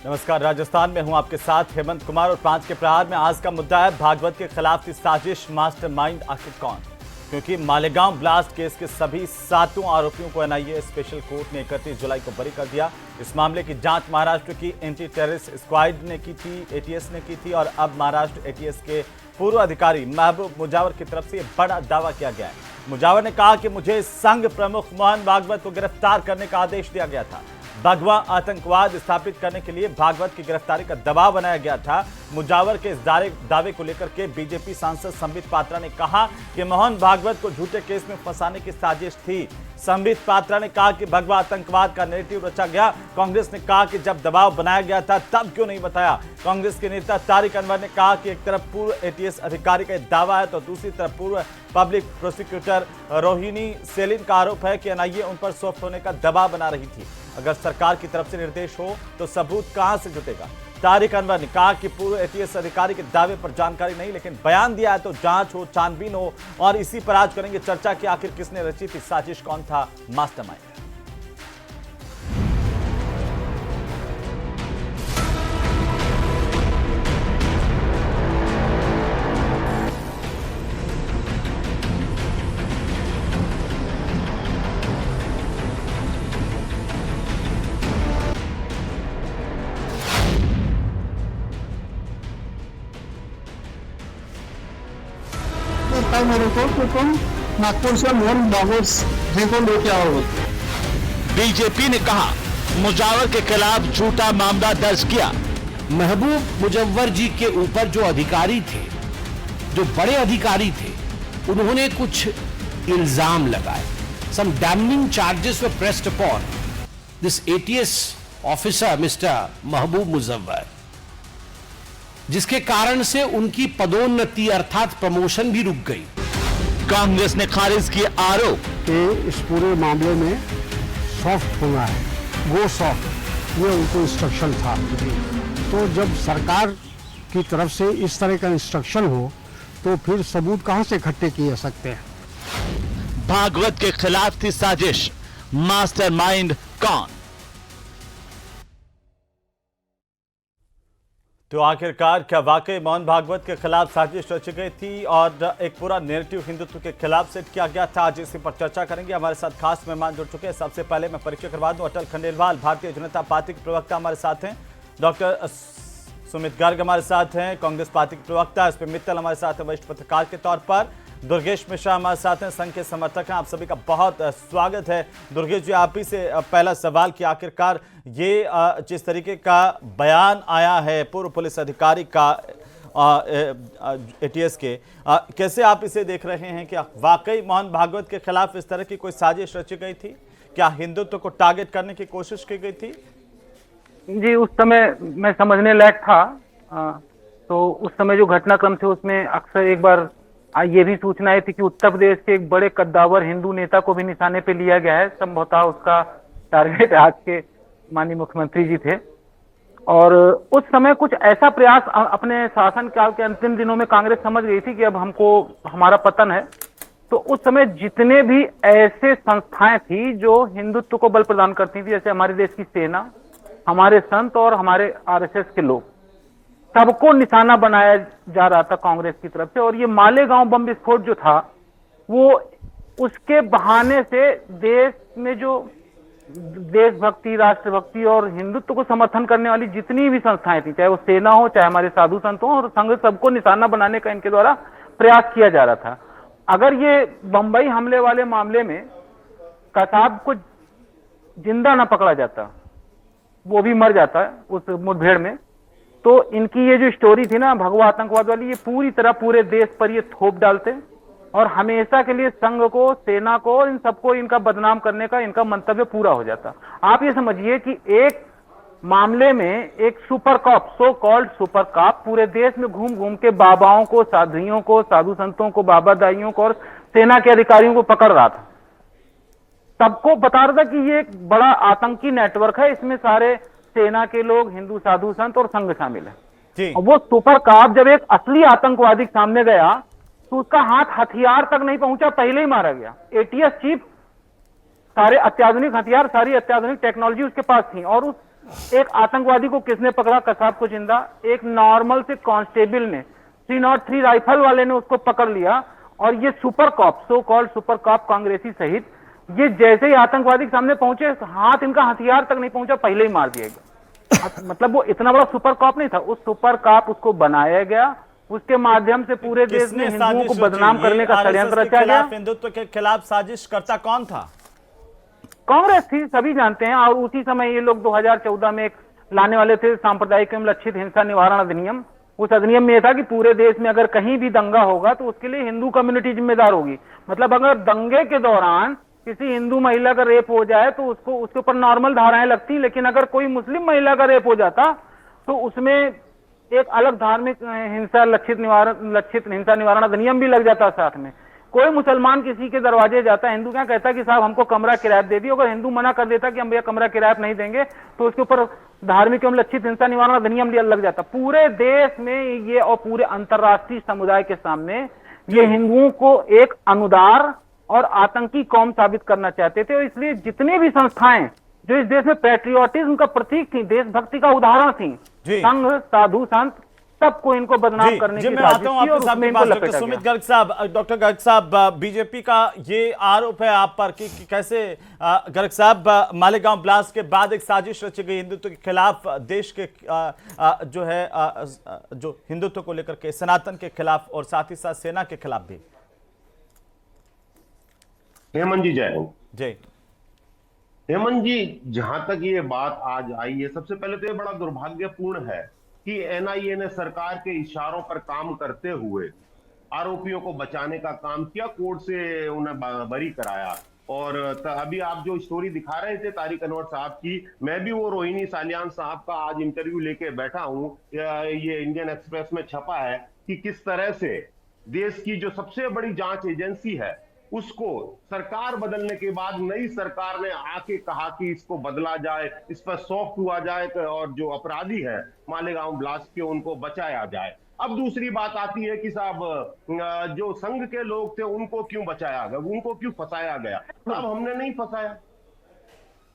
नमस्कार। राजस्थान में हूं आपके साथ हेमंत कुमार और 5 के प्रहार में आज का मुद्दा है भागवत के खिलाफ की साजिश। मास्टरमाइंड आखिर कौन? क्योंकि मालेगांव ब्लास्ट केस के सभी 7 आरोपियों को एनआईए स्पेशल कोर्ट ने 31 जुलाई को बरी कर दिया। इस मामले की जांच महाराष्ट्र की एंटी टेररिस्ट स्क्वाड ने की थी, एटीएस ने की थी और अब महाराष्ट्र एटीएस के पूर्व अधिकारी महबूब मुजावर की तरफ से बड़ा दावा किया गया है। मुजावर ने कहा कि मुझे संघ प्रमुख मोहन भागवत को गिरफ्तार करने का आदेश दिया गया था। भगवा आतंकवाद स्थापित करने के लिए भागवत की गिरफ्तारी का दबाव बनाया गया था। मुजावर के इस दावे को लेकर के बीजेपी सांसद संबित पात्रा ने कहा कि मोहन भागवत को झूठे केस में फंसाने की साजिश थी। संबित पात्रा ने कहा कि भगवा आतंकवाद का नैरेटिव रचा गया। कांग्रेस ने कहा कि जब दबाव बनाया गया था तब क्यों नहीं बताया। कांग्रेस के नेता तारिक अनवर ने कहा कि एक तरफ पूर्व एटीएस अधिकारी का दावा है तो दूसरी तरफ पूर्व पब्लिक प्रोसिक्यूटर रोहिणी सेलिन का आरोप है कि एनआईए उन पर सॉफ्ट होने का दबाव बना रही थी। अगर सरकार की तरफ से निर्देश हो तो सबूत कहां से जुटेगा? तारिक अनवर ने कहा कि पूर्व एटीएस अधिकारी के दावे पर जानकारी नहीं, लेकिन बयान दिया है तो जांच हो, छानबीन हो और इसी पर आज करेंगे चर्चा कि आखिर किसने रची थी साजिश, कौन था मास्टरमाइंड। मेरे को कि तुम नागपुर से मोहन भागवत जी को लेके आओगे। बीजेपी ने कहा मुजावर के खिलाफ झूठा मामला दर्ज किया। महबूब मुजव्वर जी के ऊपर जो अधिकारी थे, जो बड़े अधिकारी थे, उन्होंने कुछ इल्जाम लगाए। Some damning charges were pressed upon this ATS officer mister Mehboob Mujawar, जिसके कारण से उनकी पदोन्नति अर्थात प्रमोशन भी रुक गई। कांग्रेस ने खारिज किए आरोप कि इस पूरे मामले में सॉफ्ट होना है, वो सॉफ्ट, ये उनको इंस्ट्रक्शन था। तो जब सरकार की तरफ से इस तरह का इंस्ट्रक्शन हो तो फिर सबूत कहां से इकट्ठे किए जा सकते हैं? भागवत के खिलाफ थी साजिश, मास्टरमाइंड कौन? तो आखिरकार क्या वाकई मोहन भागवत के खिलाफ साजिश रची गई थी और एक पूरा नैरेटिव हिंदुत्व के खिलाफ सेट किया गया था? आज इसी पर चर्चा करेंगे। हमारे साथ खास मेहमान जुड़ चुके हैं। सबसे पहले मैं परिचय करवा दूं, अटल खंडेलवाल भारतीय जनता पार्टी के प्रवक्ता हमारे साथ हैं। डॉक्टर सुमित गर्ग हमारे साथ हैं, कांग्रेस पार्टी के प्रवक्ता। एसपी मित्तल हमारे साथ हैं, वरिष्ठ पत्रकार के तौर पर। दुर्गेश मिश्रा हमारे साथ हैं, संघ के समर्थक हैं। आप सभी का बहुत स्वागत है। दुर्गेश जी, आप ही से पहला सवाल कि आखिरकार ये जिस तरीके का बयान आया है पूर्व पुलिस अधिकारी का एटीएस के, कैसे आप इसे देख रहे हैं? कि वाकई मोहन भागवत के खिलाफ इस तरह की कोई साजिश रची गई थी? क्या हिंदुत्व को टारगेट करने की कोशिश की गई थी? जी, उस समय मैं समझने लायक था। तो उस समय जो घटनाक्रम थे उसमें अक्सर एक बार ये भी सूचना आई थी कि उत्तर प्रदेश के एक बड़े कद्दावर हिंदू नेता को भी निशाने पे लिया गया है। संभवतः उसका टारगेट आज के माननीय मुख्यमंत्री जी थे। और उस समय कुछ ऐसा प्रयास अपने शासनकाल के अंतिम दिनों में कांग्रेस समझ गई थी कि अब हमको हमारा पतन है। तो उस समय जितने भी ऐसे संस्थाएं थी जो हिंदुत्व को बल प्रदान करती थी, जैसे हमारे देश की सेना, हमारे संत और हमारे आरएसएस के लोग, सबको निशाना बनाया जा रहा था कांग्रेस की तरफ से। और ये मालेगांव बम विस्फोट जो था, वो उसके बहाने से देश में जो देशभक्ति, राष्ट्रभक्ति और हिंदुत्व को समर्थन करने वाली जितनी भी संस्थाएं थी, चाहे वो सेना हो, चाहे हमारे साधु संत हो और संघ, सबको निशाना बनाने का इनके द्वारा प्रयास किया जा रहा था। अगर ये बंबई हमले वाले मामले में कसाब को जिंदा न पकड़ा जाता, वो भी मर जाता उस मुठभेड़ में, तो इनकी ये जो स्टोरी थी ना भगवा आतंकवाद वाली, ये पूरी तरह पूरे देश पर ये थोप डालते और हमेशा के लिए संघ को, सेना को और इन सबको इनका बदनाम करने का इनका मंतव्य पूरा हो जाता। आप ये समझिए कि एक मामले में एक super cop, so called super cop, पूरे देश में घूम घूम के बाबाओं को, साधुओं को, साधु संतों को, बाबा दाइयों को और सेना के अधिकारियों को पकड़ रहा था। सबको बता रहा था कि ये एक बड़ा आतंकी नेटवर्क है, इसमें सारे सेना के लोग, हिंदू साधु संत और संघ शामिल है। वो सुपर कॉप जब एक असली आतंकवादी सामने गया तो उसका हाथ हथियार तक नहीं पहुंचा, पहले ही मारा गया। एटीएस चीफ, सारे अत्याधुनिक हथियार, सारी अत्याधुनिक टेक्नोलॉजी उसके पास थी और उस एक आतंकवादी को किसने पकड़ा, कसाब को जिंदा, एक नॉर्मल से कांस्टेबल ने 303 राइफल वाले ने उसको पकड़ लिया, और ये super cop, so called super cop कांग्रेसी सहित, ये जैसे ही आतंकवादी के सामने पहुंचे, हाथ इनका हथियार तक नहीं पहुंचा, पहले ही मार दिया गया। मतलब वो इतना बड़ा सुपर कॉप नहीं था, उस सुपर कॉप उसको बनाया गया, उसके माध्यम से पूरे देश में हिंदुओं को बदनाम करने का षड्यंत्र रचा गया। हिंदुत्व के खिलाफ साजिश करता कौन था? कांग्रेस थी, सभी जानते हैं। और उसी समय ये लोग 2014 में एक लाने वाले थे सांप्रदायिक एवं लक्षित हिंसा निवारण अधिनियम। उस अधिनियम में यह था कि पूरे देश में अगर कहीं भी दंगा होगा तो उसके लिए हिंदू कम्युनिटी जिम्मेदार होगी। मतलब अगर दंगे के दौरान किसी हिंदू महिला का रेप हो जाए तो उसको उसके ऊपर नॉर्मल धाराएं लगती, लेकिन अगर कोई मुस्लिम महिला का रेप हो जाता तो उसमें एक अलग धार्मिक हिंसा लक्षित हिंसा निवारण अधिनियम भी लग जाता साथ में। कोई मुसलमान किसी के दरवाजे जाता, हिंदू क्या कहता कि साहब हमको कमरा किराया दे दियो, अगर हिंदू मना कर देता कि हम भैया कमरा किराया नहीं देंगे तो उसके ऊपर धार्मिक एवं लक्षित हिंसा निवारण अधिनियम लग जाता। पूरे देश में ये और पूरे अंतरराष्ट्रीय समुदाय के सामने ये हिंदुओं को एक अनुदार और आतंकी कौम साबित करना चाहते थे। और इसलिए जितनी भी संस्थाएं जो इस देश में पैट्रियोटिज्म का प्रतीक थी, देशभक्ति का उदाहरण थी, संघ, साधु, संत, सबको इनको बदनाम करने की साजिश थी और उसमें इनको लपेटा गया। सुमित गर्ग साहब, डॉक्टर गर्ग साहब, बीजेपी का ये आरोप है आप पर कि कैसे गर्ग साहब मालेगांव ब्लास्ट के बाद एक साजिश रची गई हिंदुत्व के खिलाफ, देश के जो है जो हिंदुत्व को लेकर के, सनातन के खिलाफ और साथ ही साथ सेना के खिलाफ भी। हेमंत जी जय हिंद। जय। हेमंत जी, जहां तक ये बात आज आई है, सबसे पहले तो ये बड़ा दुर्भाग्यपूर्ण है कि एनआईए ने सरकार के इशारों पर काम करते हुए आरोपियों को बचाने का काम किया, कोर्ट से उन्हें बरी कराया। और अभी आप जो स्टोरी दिखा रहे थे तारिक अनवर साहब की, मैं भी वो रोहिणी सालियान साहब का आज इंटरव्यू लेके बैठा हूं, ये इंडियन एक्सप्रेस में छपा है कि किस तरह से देश की जो सबसे बड़ी जांच एजेंसी है उसको सरकार बदलने के बाद नई सरकार ने आके कहा कि इसको बदला जाए, इस पर सॉफ्ट हुआ जाए और जो अपराधी है मालेगांव ब्लास्ट के उनको बचाया जाए। अब दूसरी बात आती है कि साहब जो संघ के लोग थे उनको क्यों बचाया गया, उनको क्यों फंसाया गया? अब हमने नहीं फंसाया।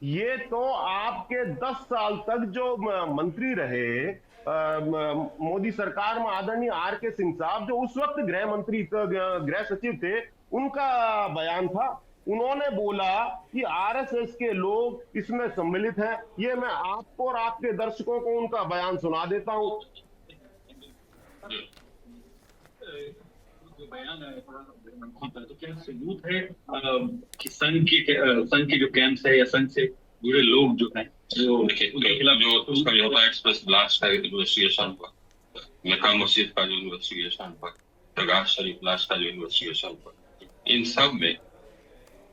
ये तो आपके 10 साल तक जो मंत्री रहे मोदी सरकार में, आदरणीय आर.के. सिंह साहब, जो उस वक्त गृह मंत्री, गृह सचिव थे, उनका बयान था। उन्होंने बोला कि आरएसएस के लोग इसमें सम्मिलित हैं। ये मैं आपको और आपके दर्शकों को उनका बयान सुना देता हूं। जो बयान है तो क्या सबूत है कि संघ के जो कैंप्स है या संघ से जुड़े लोग जो हैं उनके खिलाफ जो उसका जो होता है एक्सप्रेस ब्लास्ट का इन्वेस्टिगेशन पर, मक्का मस्जिद का जो इन्वेस्टिगेशन पर, दरगाह शरीफ ब्लास्ट का जो इन्वेस्टिगेशन पर, इन सब में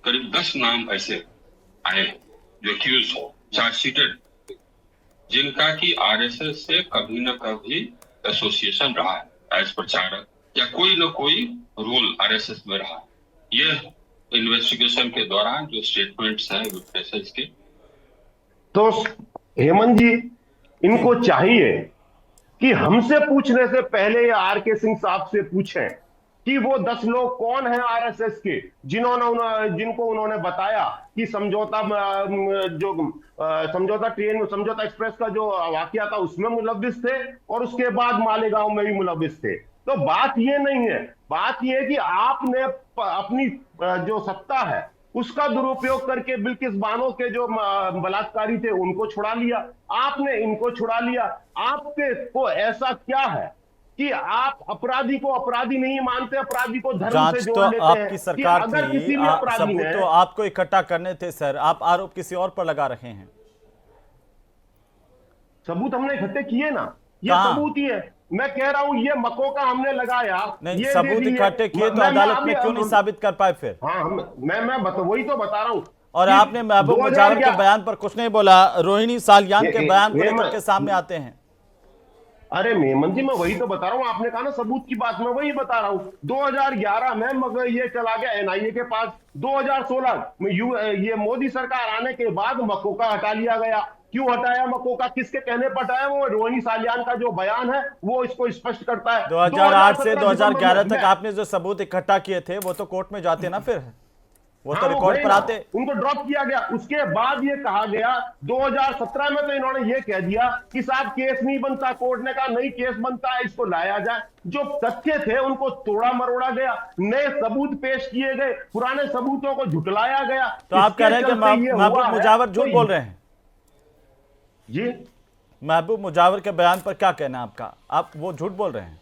करीब 10 नाम ऐसे आए जो एक्यूज हो, चार्जशीटेड, जिनका कि आरएसएस से कभी न कभी एसोसिएशन रहा है एज प्रचारक, या कोई न कोई रोल आरएसएस में रहा। ये इन्वेस्टिगेशन के दौरान जो स्टेटमेंट्स हैं विटनेसेस के। तो हेमंत जी, इनको चाहिए कि हमसे पूछने से पहले आर.के. सिंह साहब से पूछें कि वो 10 लोग कौन हैं आरएसएस के जिनको उन्होंने बताया कि समझौता एक्सप्रेस का जो वाकया था उसमें मुलव्विस थे और उसके बाद मालेगांव में भी मुलव्विस थे। तो बात ये नहीं है, बात ये है कि आपने अपनी जो सत्ता है उसका दुरुपयोग करके बिल्किस बानो के जो बलात्कारी थे उनको छुड़ा लिया, आपने इनको छुड़ा लिया। आपके को ऐसा क्या है कि आप अपराधी को अपराधी नहीं मानते, अपराधी को धर्म से जोड़ लेते हैं? आपकी सरकार थी, सबूत तो आपको इकट्ठा करने थे सर, आप आरोप किसी और पर लगा रहे हैं। सबूत हमने इकट्ठे किए ना, ये सबूत ही है। मैं कह रहा हूं ये मकोका हमने लगाया, नहीं सबूत इकट्ठे किए तो अदालत में क्यों नहीं साबित कर पाए फिर? हाँ, मैं वही तो बता रहा हूं। और आपने महबूब मुजावर के बयान पर कुछ नहीं बोला, रोहिणी सालियान के बयान को लेकर के सामने आते हैं। अरे मेमन जी, मैं वही तो बता रहा हूँ, आपने कहा ना सबूत की बात, मैं वही बता रहा हूँ। 2011 में मगर ये चला गया एनआईए के पास, 2016 में ये मोदी सरकार आने के बाद मकोका हटा लिया गया। क्यों हटाया मकोका, किसके कहने पर हटाया? वो रोहिणी सालियान का जो बयान है वो इसको स्पष्ट करता है। 2008 से 2011 तक आपने जो सबूत इकट्ठा किए थे वो तो कोर्ट में जाते ना फिर? वो हाँ, तो रिकॉर्ड गए पर ना, आते। उनको ड्रॉप किया गया। उसके बाद ये कहा गया 2017 में, तो इन्होंने ये कह दिया कि साहब केस नहीं बनता, कोर्ट ने कहा नहीं केस बनता है, इसको लाया जाए। जो तथ्य थे उनको तोड़ा मरोड़ा गया, नए सबूत पेश किए गए, पुराने सबूतों को झुटलाया गया। तो आप कह रहे हैं कि महबूब मुजावर झूठ बोल रहे हैं? जी, महबूब मुजावर के बयान पर क्या कहना है आपका? आप वो झूठ बोल रहे हैं?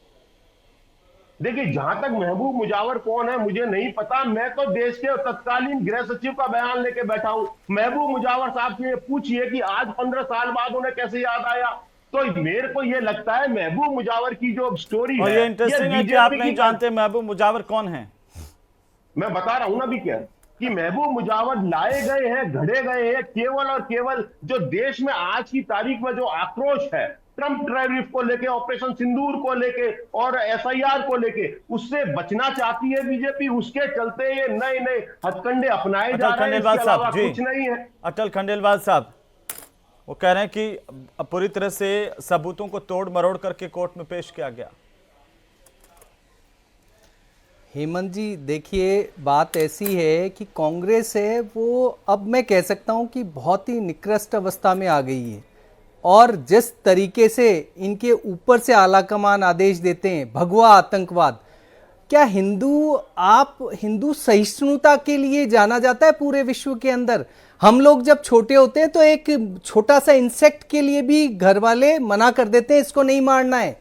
देखिए, जहां तक महबूब मुजावर कौन है मुझे नहीं पता। मैं तो देश के तत्कालीन गृह सचिव का बयान लेके बैठा हूं। महबूब मुजावर साहब से पूछिए कि आज 15 साल बाद उन्हें कैसे याद आया। तो मेरे को ये लगता है महबूब मुजावर की जो स्टोरी और है, ये इंटरेस्टिंग है कि आप नहीं जानते महबूब मुजावर कौन है। मैं बता रहा हूं ना भी क्या, कि महबूब मुजावर लाए गए हैं, घड़े गए हैं केवल और केवल जो देश में आज की तारीख में जो आक्रोश है ट्रंप टैरिफ को लेके, ऑपरेशन सिंदूर को लेके और एसआईआर को लेके, उससे बचना चाहती है बीजेपी। उसके चलते ये नए नए हथकंडे अपनाए जा रहे हैं, इसके अलावा कुछ नहीं है। अटल खंडेलवाल साहब वो कह रहे हैं कि पूरी तरह से सबूतों को तोड़ मरोड़ करके कोर्ट में पेश किया गया। हेमंत जी, देखिए बात ऐसी है कि कांग्रेस है वो, अब मैं कह सकता हूं कि बहुत ही निकृष्ट अवस्था में आ गई है। और जिस तरीके से इनके ऊपर से आलाकमान आदेश देते हैं, भगवा आतंकवाद, क्या हिंदू सहिष्णुता के लिए जाना जाता है पूरे विश्व के अंदर? हम लोग जब छोटे होते हैं तो एक छोटा सा इंसेक्ट के लिए भी घर वाले मना कर देते हैं, इसको नहीं मारना है।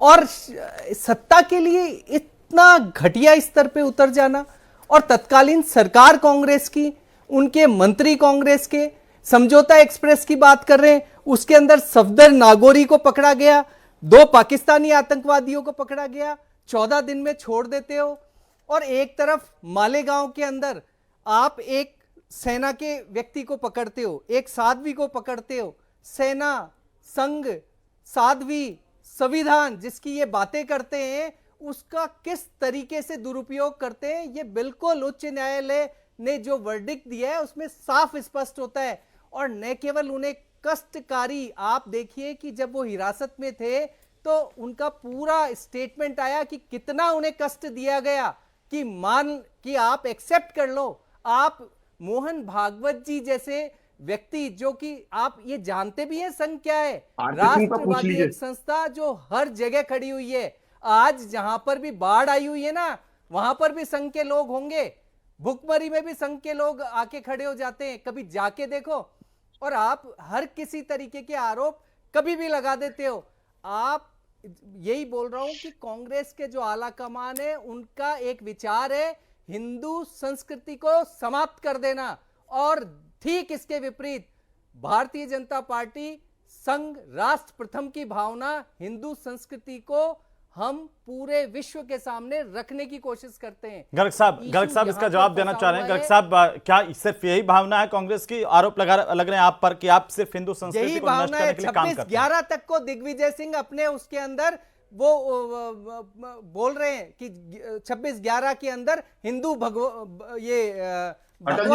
और सत्ता के लिए इतना घटिया स्तर पे उतर जाना, और तत्कालीन सरकार कांग्रेस की, उनके मंत्री कांग्रेस के, समझौता एक्सप्रेस की बात कर रहे हैं, उसके अंदर सफदर नागोरी को पकड़ा गया, 2 पाकिस्तानी आतंकवादियों को पकड़ा गया, 14 दिन में छोड़ देते हो। और एक तरफ मालेगांव के अंदर आप एक सेना के व्यक्ति को पकड़ते हो, एक साध्वी को पकड़ते हो। सेना, संघ, साध्वी, संविधान जिसकी ये बातें करते हैं, उसका किस तरीके से दुरुपयोग करते हैं, ये बिल्कुल उच्च न्यायालय ने जो वर्डिक्ट दिया है उसमें साफ स्पष्ट होता है। और न केवल उन्हें कष्टकारी, आप देखिए कि जब वो हिरासत में थे तो उनका पूरा स्टेटमेंट आया कि कितना उन्हें कष्ट दिया गया, कि आप एक्सेप्ट कर लो। आप मोहन भागवत जी जैसे व्यक्ति, जो कि आप ये जानते भी हैं संघ क्या है, राष्ट्रवादी एक संस्था जो हर जगह खड़ी हुई है। आज जहां पर भी बाढ़ आई हुई है ना, वहां पर भी संघ के लोग होंगे, भुखमरी में भी संघ के लोग आके खड़े हो जाते हैं, कभी जाके देखो। और आप हर किसी तरीके के आरोप कभी भी लगा देते हो। आप, यही बोल रहा हूं कि कांग्रेस के जो आला कमान है उनका एक विचार है हिंदू संस्कृति को समाप्त कर देना, और ठीक इसके विपरीत भारतीय जनता पार्टी संघ राष्ट्र प्रथम की भावना, हिंदू संस्कृति को हम पूरे विश्व के सामने रखने की कोशिश करते हैं। गर्ग साहब इसका जवाब देना चाह रहे हैं। गर्ग साहब, क्या सिर्फ यही भावना है कांग्रेस की? आरोप लग रहे हैं आप पर कि आप सिर्फ हिंदू संस्कृति को नष्ट करने के लिए काम करते हैं। 26/11 तक को दिग्विजय सिंह अपने उसके अंदर वो बोल रहे हैं कि 26/11 के अंदर हिंदू भगवा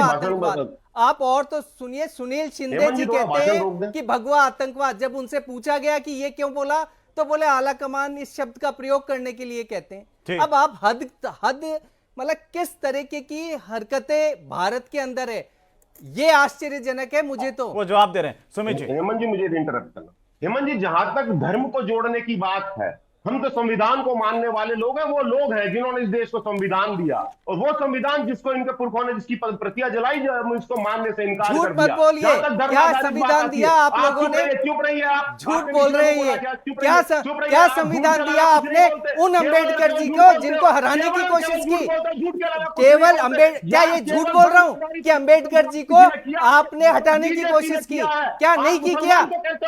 आतंकवाद। आप और तो सुनिए, सुनील शिंदे जी कहते हैं कि भगवा आतंकवाद। जब उनसे पूछा गया कि ये क्यों बोला, तो बोले आला कमान इस शब्द का प्रयोग करने के लिए कहते हैं। अब आप हद मतलब किस तरीके की हरकतें भारत के अंदर है, ये आश्चर्यजनक है मुझे तो। वो जवाब दे रहे हैं सुमित जी। हेमंत जी, मुझे इंटरप्ट करना। हेमंत जी, जहां तक धर्म को जोड़ने की बात है, हम तो संविधान को मानने वाले लोग हैं। वो लोग हैं जिन्होंने इस देश को संविधान दिया, और वो संविधान जिसको इनके पुरखों ने जिसकी प्रतियां जलाई, इसको मानने से इनकार कर दिया। झूठ मत बोलिए, क्या संविधान दिया आप लोगों ने? चुप रहिए आप, झूठ बोल रहे हैं। क्या संविधान दिया आपने उन अम्बेडकर जी को जिनको हराने की कोशिश की? केवल क्या ये झूठ बोल रहा हूँ कि अम्बेडकर जी को आपने हटाने की कोशिश की? क्या नहीं की? क्या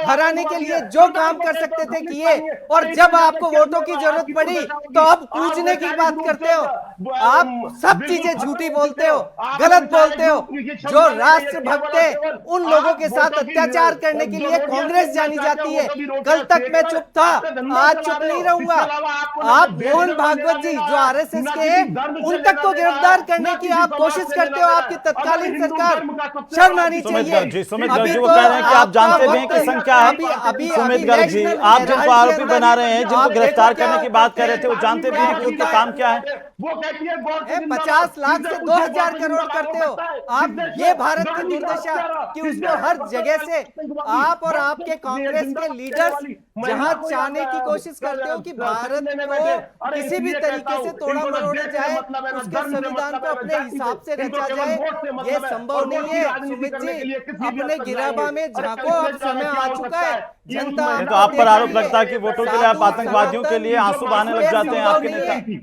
हराने के लिए जो काम कर सकते थे किए, और जब आपको वोटों की जरूरत पड़ी तो अब पूजने की बात करते हो। आप सब चीजें झूठी बोलते हो, गलत बोलते हो। जो राष्ट्रभक्त है उन लोगों के साथ अत्याचार करने के लिए कांग्रेस जानी जाती है। कल तक मैं चुप था, आज चुप नहीं रहूंगा। आप मोहन भागवत जी जो आरएसएस के हैं, उन तक को गिरफ्तार करने की आप कोशिश करते हो। आपकी तत्कालीन सरकार, शर्म आनी चाहिए। सुमित गर्ग जी वो कह रहे हैं कि आप जानते भी हैं कि संख्या है। सुमित गर्ग जी, आप जिनको आरोपी बना रहे हैं, जिनको गिरफ्तार करने की बात कर रहे थे, वो जानते भी हैं कि उनका काम क्या है। वो कहती है 50 लाख से 2000 करोड़ करते हो आप। ये भारत की दुर्दशा कि उसको हर जगह से आप और आपके कांग्रेस के लीडर्स जहां चाहने की कोशिश करते हो कि भारत को किसी भी तरीके से तोड़ा मरोड़ा जाए, उसके संविधान को अपने हिसाब से रचा जाए, ये संभव नहीं है। सुमित जी, अपने गिराबा में झांको, अब समय आ चुका है। जनता तो आप पर आरोप लगता है कि वोटों के लिए आप आतंकवादियों के लिए आंसू बहाने लग जाते हैं आपके नेता।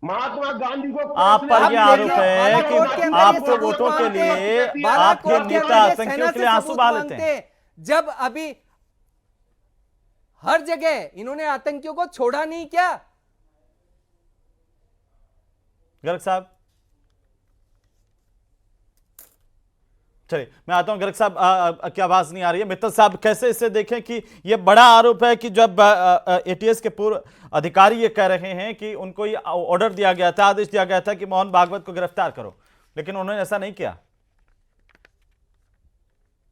महात्मा गांधी को आप पर यह आरोप है कि आपको वोटों के लिए आपके नेता आतंकियों के लिए आंसू बहा लेते हैं। जब अभी हर जगह इन्होंने आतंकियों को छोड़ा नहीं क्या? गर्ग साहब, चलिए मैं आता हूं। गर्ग साहब क्या आवाज नहीं आ रही है? मित्तल साहब, कैसे इसे देखें कि यह बड़ा आरोप है कि जब एटीएस के पूर्व अधिकारी ये कह रहे हैं कि उनको ये ऑर्डर दिया गया था, आदेश दिया गया था कि मोहन भागवत को गिरफ्तार करो, लेकिन उन्होंने ऐसा नहीं किया।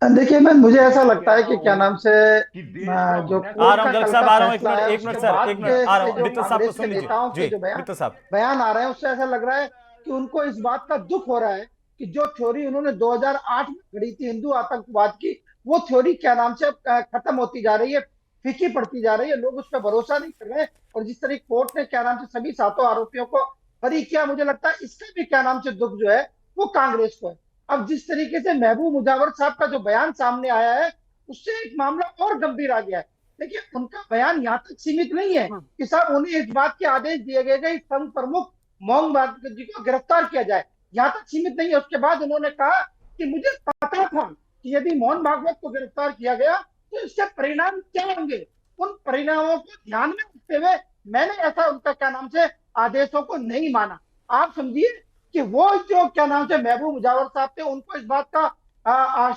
देखिए मैं, मुझे ऐसा लगता है कि क्या नाम से जो आ रहा हूं गर्ग साहब, आ रहा हूं, एक मिनट सर, एक मिनट आ रहा हूं। मित्तल साहब को सुन लीजिए जी। मित्तल साहब, बयान आ रहे हैं, उससे ऐसा लग रहा है कि उनको इस बात का दुख हो रहा है कि जो थ्योरी उन्होंने 2008 में घड़ी थी हिंदू आतंकवाद की, वो थ्योरी क्या नाम से खत्म होती जा रही है, फीकी पड़ती जा रही है, लोग उस पर भरोसा नहीं कर रहे हैं। और जिस तरह कोर्ट ने क्या नाम से सभी 7 आरोपियों को बरी किया, मुझे लगता है इसका भी क्या नाम से दुख जो है वो कांग्रेस को है। अब जिस तरीके से महबूब मुजावर साहब का जो बयान सामने आया है, उससे एक मामला और गंभीर आ गया है। देखिए उनका बयान यहाँ तक सीमित नहीं है कि साहब उन्हें इस बात के आदेश दिए गए कि संघ प्रमुख मोहन भागवत जी को गिरफ्तार किया जाए, यहाँ तक सीमित नहीं है। उसके बाद उन्होंने कहा कि मुझे पता था कि यदि मोहन भागवत को गिरफ्तार किया गया तो इसके परिणाम क्या होंगे, उन परिणामों को ध्यान में रखते हुए मैंने ऐसा उनका क्या नाम से आदेशों को नहीं माना। आप समझिए कि वो जो क्या नाम से महबूब मुजावर साहब थे, उनको इस बात का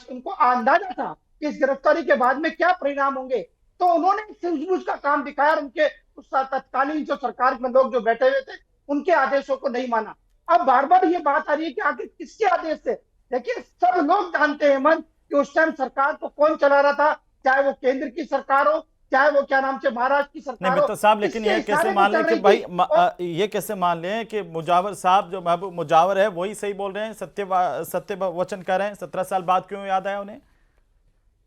उनको अंदाजा था कि इस गिरफ्तारी के बाद में क्या परिणाम होंगे, तो उन्होंने सूझबूझ का काम दिखाया और उनके उस तत्कालीन जो सरकार में लोग जो बैठे हुए थे उनके आदेशों को नहीं माना। अब बार बार ये बात आ रही है कि आखिर किसके आदेश से? देखिए सब लोग जानते हैं मन कि उस टाइम सरकार को कौन चला रहा था, चाहे वो केंद्र की सरकार हो, चाहे वो क्या नाम से महाराष्ट्र की सरकार हो। मित्तल साहब, लेकिन ये कैसे मान लें कि भाई ये कैसे मान लें कि मुजावर साहब, जो महबूब मुजावर है, वही सही बोल रहे हैं, सत्य वचन कर रहे हैं? 17 साल बाद क्यों याद आया उन्हें?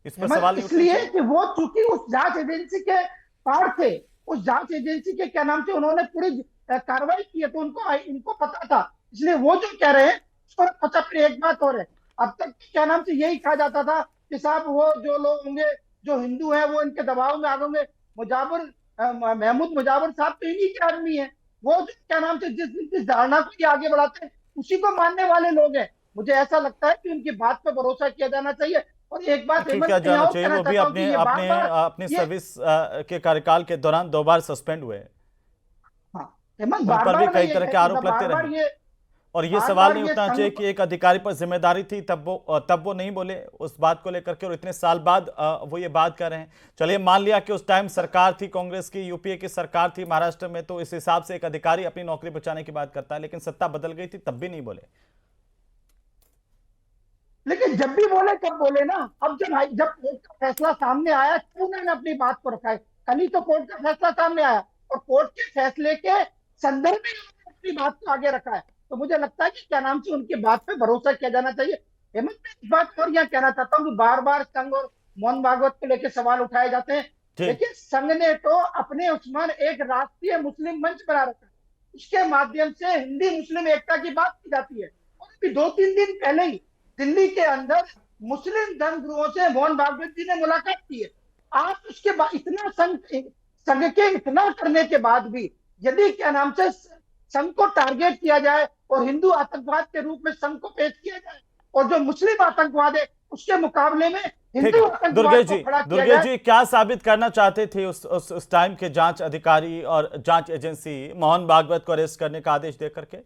इस पर सवाल नहीं? इसलिए कि वो चूंकि उस जांच एजेंसी के पार्ट थे, उस जांच एजेंसी के क्या नाम से उन्होंने पूरी कार्रवाई की है, तो उनको पता था, इसलिए वो जो कह रहे हैं उसको पता। फिर एक बात और है, अब तक क्या नाम से यही कहा जाता था कि साहब वो जो लोग होंगे जो हिंदू हैं वो इनके दबाव में आ गए। महमूद मुजावर साहब तो इन्हीं के आदमी है, वो जो क्या नाम से जिस धारणा को ये आगे बढ़ाते हैं उसी को मानने वाले लोग हैं। मुझे ऐसा लगता है कि उनकी बात पर भरोसा किया जाना चाहिए। और एक बात क्या जाना चाहिए, वो भी अपने सर्विस के कार्यकाल के दौरान 2 बार सस्पेंड हुए, उन पर भी कई तरह के आरोप लगते रहे। और ये सवाल नहीं उठना चाहिए कि एक अधिकारी पर जिम्मेदारी थी, तब वो नहीं बोले उस बात को लेकर के, और इतने साल बाद वो ये बात कर रहे हैं। चलिए मान लिया कि उस टाइम सरकार थी कांग्रेस की, यूपीए की सरकार थी महाराष्ट्र में, तो इस हिसाब से एक अधिकारी अपनी नौकरी बचाने की बात करता है, लेकिन सत्ता बदल गई थी तब भी नहीं बोले। लेकिन जब भी बोले कब बोले ना, अब जब कोर्ट का फैसला सामने आया तो उन्होंने अपनी बात को रखा है। कल ही तो कोर्ट का फैसला सामने आया और कोर्ट के फैसले के संदर्भ में अपनी बात को आगे रखा है, तो मुझे लगता है कि क्या नाम से उनकी बात पे भरोसा किया जाना चाहिए। हेमंत, मैं इस बात और यहाँ कहना चाहता हूँ कि बार बार संघ और मोहन भागवत को लेकर सवाल उठाए जाते हैं। देखिए संघ ने तो अपने उस्मान एक राष्ट्रीय मुस्लिम मंच बना रखा है, उसके माध्यम से हिंदी मुस्लिम एकता की बात की जाती है। और अभी 2-3 दिन पहले ही दिल्ली के अंदर मुस्लिम धर्मगुरुओं से मोहन भागवत जी ने मुलाकात की है। आप उसके बाद इतना संघ के इतना करने के बाद भी यदि क्या नाम से संघ को टारगेट किया जाए और हिंदू आतंकवाद के रूप में संघ को पेश किया जाए, और जो मुस्लिम आतंकवाद है उसके मुकाबले में हिंदू आतंकवाद को खड़ा किया जाए। दुर्गेश जी, क्या साबित करना चाहते थे उस टाइम के जांच अधिकारी और जांच एजेंसी मोहन भागवत को अरेस्ट करने का आदेश दे करके?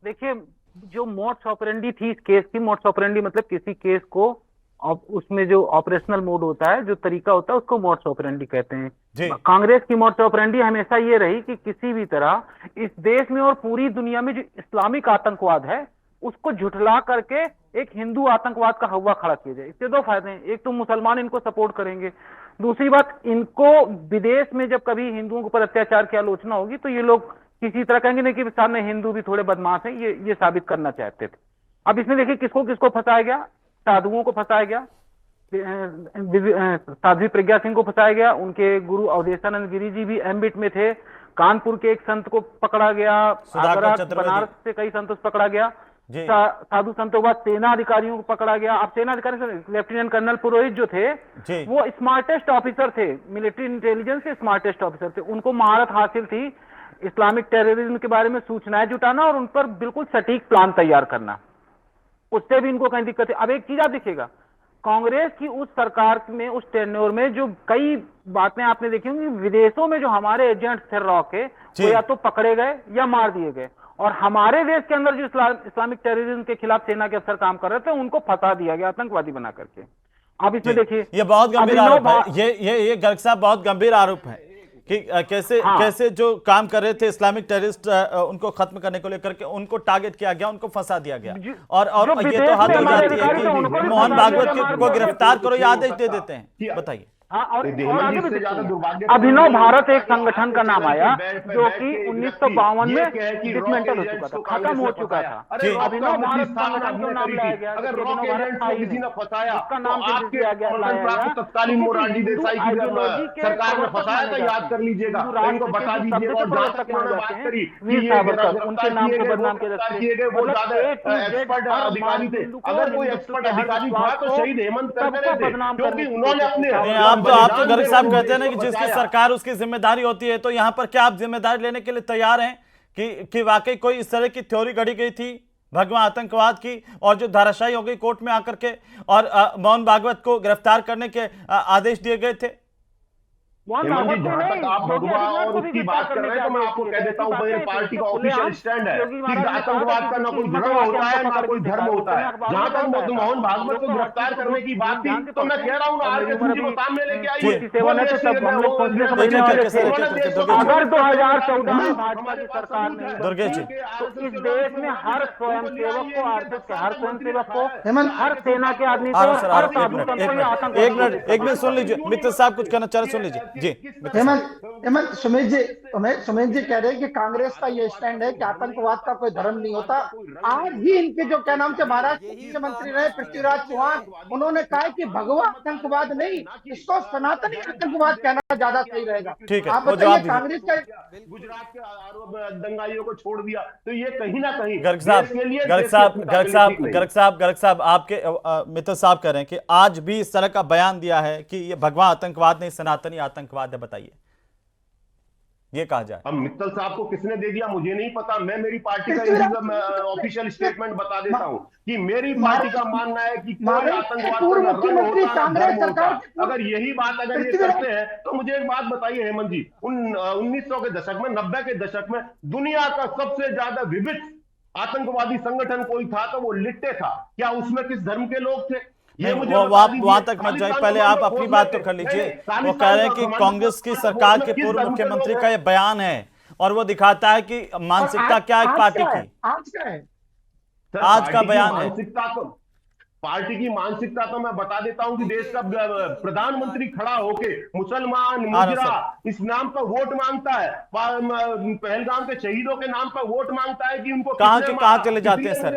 देखिए जो मोड्स ऑपरेंडी थी इस केस की, मोड्स ऑपरेंडी मतलब किसी केस को उसमें जो ऑपरेशनल मोड होता है, जो तरीका होता है, उसको मोड्स ऑपरेंडी कहते हैं। कांग्रेस की मोड्स ऑपरेंडी हमेशा ये रही कि किसी भी तरह इस देश में और पूरी दुनिया में जो इस्लामिक आतंकवाद है उसको झुठला करके एक हिंदू आतंकवाद का हवा खड़ा किया जाए। इससे 2 फायदे हैं, एक तो मुसलमान इनको सपोर्ट करेंगे, दूसरी बात, इनको विदेश में जब कभी हिंदुओं के ऊपर अत्याचार की आलोचना होगी तो ये लोग किसी तरह कहेंगे नहीं कि सामने हिंदू भी थोड़े बदमाश हैं, ये साबित करना चाहते थे। अब इसमें देखिए किसको किसको फंसाया गया, साधुओं को फंसाया गया, साध्वी प्रज्ञा सिंह को फंसाया गया, उनके गुरु अवधेशानंद गिरी जी भी एम्बिट में थे, कानपुर के एक संत को पकड़ा गया, आगरा बनारस से कई संतों को पकड़ा गया, साधु संतों के बाद सेना अधिकारियों को पकड़ा गया। अब सेना अधिकारी लेफ्टिनेंट कर्नल पुरोहित जो थे वो स्मार्टेस्ट ऑफिसर थे, मिलिट्री इंटेलिजेंस के स्मार्टेस्ट ऑफिसर थे, उनको महारत हासिल थी इस्लामिक टेररिज्म के बारे में सूचनाएं जुटाना और उन पर बिल्कुल सटीक प्लान तैयार करना, उससे भी इनको कहीं दिक्कत है। अब एक चीज आप देखिएगा, कांग्रेस की उस सरकार में उस टेन्योर में जो कई बातें आपने देखी होंगी, विदेशों में जो हमारे एजेंट थे रॉ के वो या तो पकड़े गए या मार दिए गए, और हमारे देश के अंदर जो इस्लामिक टेररिज्म के खिलाफ सेना के अफसर काम कर रहे थे उनको फंसा दिया गया आतंकवादी बना करके। अब इसमें देखिए ये बहुत गंभीर आरोप है, ये गर्ग साहब बहुत गंभीर आरोप है कि कैसे जो काम कर रहे थे इस्लामिक टेररिस्ट उनको खत्म करने को लेकर के उनको टारगेट किया गया, उनको फंसा दिया गया, और ये तो हद हो जाती है कि मोहन भागवत को गिरफ्तार करो या आदेश दे देते हैं। बताइए। हाँ, और आगे भी अभिनव भारत एक संगठन का नाम आया जो कि 1952 में डिसमेंटल हो चुका था, खत्म हो चुका था। अभिनव भारत संगठन क्यों नाम लाया गया? अगर रॉ के एजेंट को किसी ने फंसाया उसका नाम तो आपके तत्कालीन मोरारजी देसाई की सरकार ने फंसाया था, याद कर लीजिएगा, इनको बता दीजिएगा। और जहां तक उन्होंने बात करी कि ये उनके नाम को बदनाम किए गए, वो ज्यादा एक्सपर्ट अधिकारी थे। अगर कोई एक्सपर्ट अधिकारी था तो शहीद हेमंत करकरे थे, क्योंकि उन्होंने अपने तो आप तो गर्ग साहब कहते हैं ना कि जिसकी सरकार उसकी जिम्मेदारी होती है, तो यहाँ पर क्या आप जिम्मेदारी लेने के लिए तैयार हैं कि वाकई कोई इस तरह की थ्योरी गढ़ी गई थी भगवा आतंकवाद की और जो धाराशायी हो गई कोर्ट में आकर के, और मोहन भागवत को गिरफ्तार करने के आदेश दिए गए थे? जहां तक आप भगवा और उसकी बात कर रहे हैं तो मैं आपको कह देता हूं, मेरी पार्टी का ऑफिशियल स्टैंड है कि आतंकवाद का ना कोई धर्म होता है ना कोई धर्म होता है। जहां तक मोहन भागवत को गिरफ्तार करने की बात थी तो मैं कह रहा हूं ना, आरके सिंह जी को सामने लेके आइए। अगर 2014 में भाजपा की सरकार ने दुर्गेश जी तो इस देश में हर स्वयंसेवक को, आर्थिक हर स्वयंसेवक को, हर सेना के आदमी को, हर साधु संत को आतंकवादी। एक मिनट सुन लीजिए, मित्र साहब कुछ कहना चाह रहे, सुन लीजिए जी। हेमंत सुमित जी कह रहे हैं कि कांग्रेस का ये स्टैंड है कि आतंकवाद का कोई धर्म नहीं होता। आज ही इनके जो क्या नाम से महाराष्ट्र के मुख्यमंत्री रहे पृथ्वीराज चौहान, उन्होंने कहा कि भगवा आतंकवाद नहीं, इसको सनातनी आतंकवाद कहना ज्यादा सही रहेगा। ठीक है, आप बताइए, कांग्रेस का गुजरात के आरोप दंगाइयों को छोड़ दिया तो ये कहीं ना कहीं गर्ग साहब आपके मित्र साहब कह रहे हैं कि आज भी इस तरह का बयान दिया है कि ये भगवा आतंकवाद नहीं सनातनी आतंकवाद है। बताइए ये कहा जाए। अब मित्तल साहब को किसने दे दिया मुझे नहीं पता, मैं मेरी पार्टी का ऑफिशियल स्टेटमेंट बता देता हूं कि मेरी पार्टी का मानना है कि कोई आतंकवाद होता है। अगर यही बात अगर ये करते हैं तो मुझे एक बात बताइए हेमंत जी, 1900 के दशक में, 90 के दशक में दुनिया का सबसे ज्यादा विविध आतंकवादी संगठन कोई था तो वो लिट्टे था। क्या उसमें किस धर्म के लोग थे? वहां तक मत जाए, पहले आप अपनी बात तो कर लीजिए। वो कह रहे हैं कि कांग्रेस की सरकार के पूर्व मुख्यमंत्री का ये बयान है और वो दिखाता है कि मानसिकता क्या है पार्टी की। आज का बयान है पार्टी की मानसिकता तो मैं बता देता हूं कि देश का प्रधानमंत्री खड़ा होके मुसलमान मुजरा इस नाम पर वोट मांगता है, पहलगाम के शहीदों के नाम पर वोट मांगता है कि उनको कहां चले जाते हैं सर?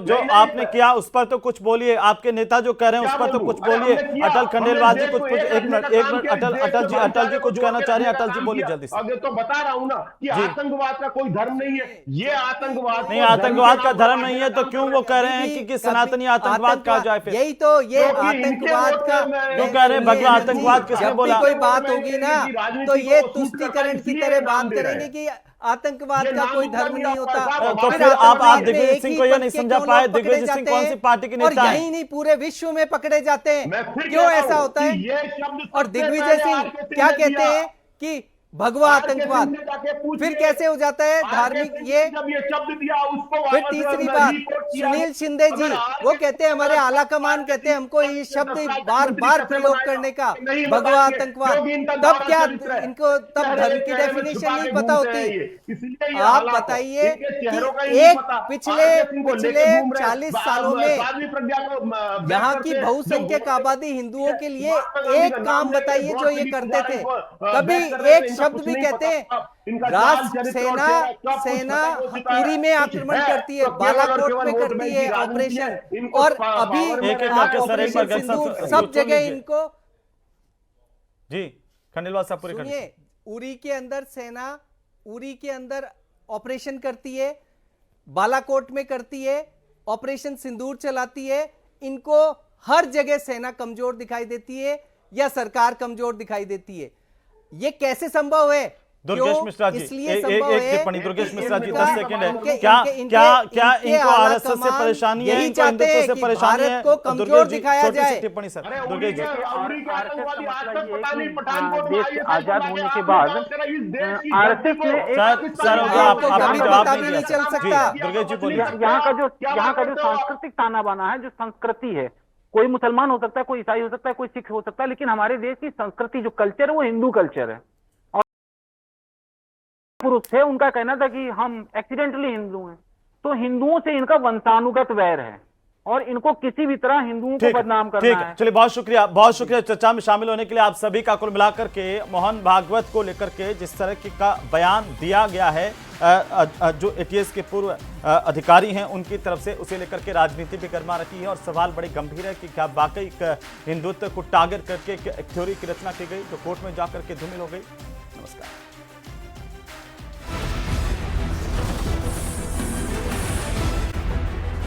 जो आपने किया उस पर तो कुछ बोलिए, आपके नेता जो कह रहे हैं उस पर तो कुछ बोलिए। अटल खंडेलवाल जी कुछ एक मिनट अटल जी कुछ कहना चाह रहे हैं, अटल जी बोलिए जल्दी से। अगर तो बता रहा हूं ना कि आतंकवाद का कोई धर्म नहीं है, ये आतंकवाद नहीं, आतंकवाद का धर्म नहीं है तो क्यों वो कह रहे हैं कि सनातनी आतंकवाद कहा जाए? फिर यही तो ये आतंकवाद का क्यों कह रहे हैं? भगवा आतंकवाद किसने बोला? कोई बात होगी ना तो ये तुष्टीकरण की तरह बात करेंगे कि आतंकवाद का कोई धर्म नहीं होता। तो फिर आप दिग्विजय सिंह को ये नहीं समझा पाए? दिग्विजय सिंह कौन सी पार्टी के नेता हैं? यही नहीं पूरे विश्व में पकड़े जाते हैं, क्यों ऐसा होता है? और दिग्विजय सिंह क्या कहते हैं कि भगवा आतंकवाद, फिर कैसे हो जाता है धार्मिक? ये जब ये शब्द दिया उसको फिर तीसरी बात सुनील शिंदे जी वो कहते हैं, हमारे आला कमान कहते हैं हमको ये शब्द बार बार प्रयोग करने का, भगवा आतंकवाद, तब क्या इनको तब धर्म की डेफिनेशन नहीं पता होती? आप बताइए कि एक पिछले 40 सालों में यहाँ की बहुसंख्यक आबादी हिंदुओं के लिए एक काम बताइए जो ये करते थे। कभी एक शब्द भी कहते हैं राष्ट्र सेना उरी में आक्रमण करती है, बालाकोट में करती है ऑपरेशन, और अभी ऑपरेशन सिंदूर, सब जगह इनको जी खंडेलवाल साहब पूरे सुनिए, उरी के अंदर सेना उरी के अंदर ऑपरेशन करती है, बालाकोट में करती है, ऑपरेशन सिंदूर चलाती है। इनको हर जगह सेना कमजोर दिखाई देती है या सरकार कमजोर दिखाई देती है। ये कैसे संभव है? दुर्गेश मिश्रा जी, इसलिए एक संभव है टिप्पणी दुर्गेश मिश्रा जी, 10 इनका- सेकंड है। इनके- क्या इनके- क्या इनके- क्या इनके इनको आला आरएसएस से कमान परेशानी है, यही इनको चाहते हिंदुत्व हैं से कि परेशानी है? भारत को कमजोर दुर्गेश जी, दिखाया छोटी सी जाए। टिप्पणी सर, दुर्गेश जी। देश आजाद होने के बाद आरएसएस ने सर आपको आपने कभी जवाब पता नहीं भी दिया नहीं चल सर। सकता। जी, दुर्गेश जी बोलिए। यहाँ का जो सांस्कृतिक ताना बाना है, जो संस्कृति है, कोई मुसलमान हो सकता है, कोई ईसाई हो सकता है, कोई सिख हो सकता है, लेकिन हमारे देश की संस्कृति जो कल्चर है वो हिंदू कल्चर है। और पुरुष थे, उनका कहना था कि हम एक्सीडेंटली हिंदू हैं, तो हिंदुओं से इनका वंशानुगत वैर है और इनको किसी भी तरह हिंदुओं को बदनाम करना ठीक है। चलिए, बहुत शुक्रिया चर्चा में शामिल होने के लिए आप सभी का। कुल मिलाकर के मोहन भागवत को लेकर के जिस तरह का बयान दिया गया है, जो एटीएस के पूर्व अधिकारी हैं उनकी तरफ से, उसे लेकर के राजनीति भी गर्मा रही है और सवाल बड़े गंभीर है कि क्या वाकई हिंदुत्व को टारगेट करके एक थ्योरी की रचना की गई जो कोर्ट में जाकर के धूमिल हो गई।